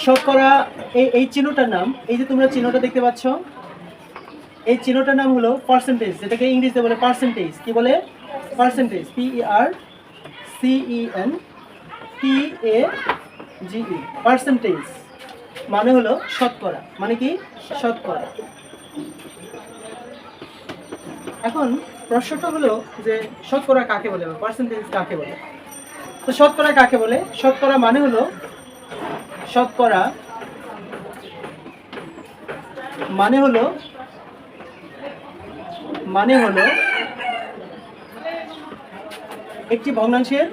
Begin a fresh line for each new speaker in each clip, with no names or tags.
শতকরা এই চিহ্নটার নাম, এই যে তোমরা চিহ্নটা দেখতে পাচ্ছ, এই চিহ্নটার নাম হলো পার্সেন্টেজ, যেটাকে ইংরেজিতে বলে পার্সেন্টেজ। কি বলে? পার্সেন্টেজ। PERCENTAGE, পার্সেন্টেজ মানে হলো শতকরা। মানে কি? শতকরা। এখন প্রশ্নটা হলো যে শতকরা কাকে বলে বা পার্সেন্টেজ কাকে বলে? তো শতকরা কাকে বলে? শতকরা মানে হলো, শতকরা মানে হলো একটি ভগ্নাংশের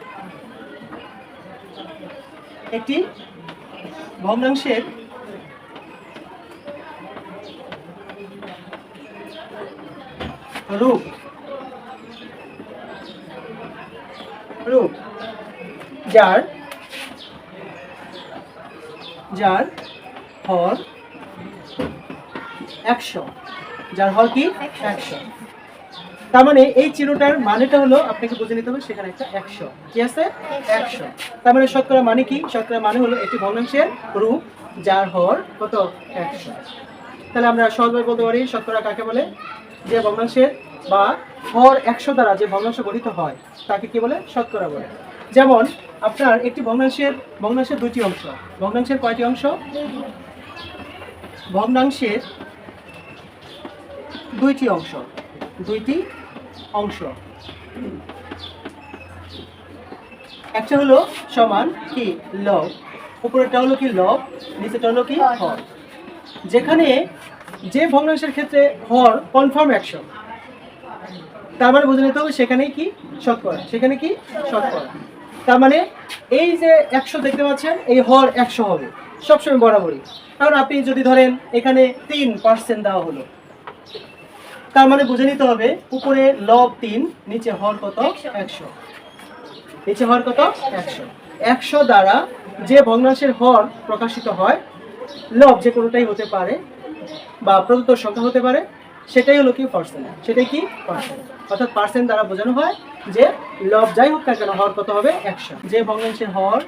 রূপ যার হর 100, যার হর কি 100। তার মানে এই চিহ্নটার মানেটা হলো, আপনাকে বুঝে নিতে হবে সেখানে একটা 100 কি আছে, 100। তার মানে শতকরা মানে কি? শতকরা মানে হলো একটি ভগ্নাংশের রূপ যার হর কত, 100। তাহলে আমরা সহজভাবে বলতে পারি শতকরা কাকে বলে? যে ভগ্নাংশের বা হর 100 দ্বারা যে ভগ্নাংশ গঠিত হয় তাকে কি বলে? শতকরা বলে। যেমন আপনার একটি ভগ্নাংশের দুটি অংশ। ভগ্নাংশের কয়টি অংশ? ভগ্নাংশের দুইটি অংশ। একটা হলো সমান কি লব, উপরেরটা হলো কি লব, নিচেটা হলো কি হর। যেখানে যে ভগ্নাংশের ক্ষেত্রে হর কনফার্ম 100, তার মানে বুঝে নিতে হবে সেখানেই কি শতকরা, সেখানে কি শতকরা। তার মানে এই যে 100 দেখতে পাচ্ছেন, এই হর 100 হবে সবসময় বরাবরই। কারণ আপনি যদি ধরেন এখানে 3% দেওয়া হলো, তার মানে বুঝে নিতে হবে উপরে লব 3, নিচে হর কত 100, নিচে হর কত 100। 100 দ্বারা যে ভগ্নাংশের হর প্রকাশিত হয়, লব যে কোনোটাই হতে পারে বা প্রদত্ত সংখ্যা হতে পারে, সেটাই হলো কি পার্সেন্ট। সেটাই কি পার্সেন্ট। অর্থাৎ পার্সেন্ট দ্বারা বোঝানো হয় যে লব যাই হোক না কেন হর কত হবে 100। যে ভগ্নাংশের হর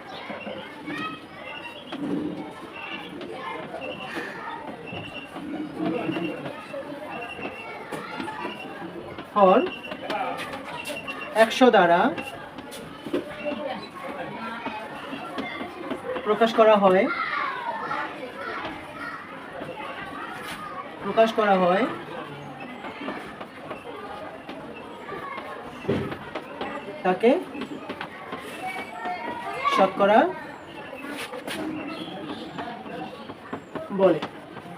100 দ্বারা প্রকাশ করা হয় তাকে শতকরা বলে।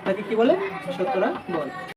তাকে কি বলে? শতকরা বলে।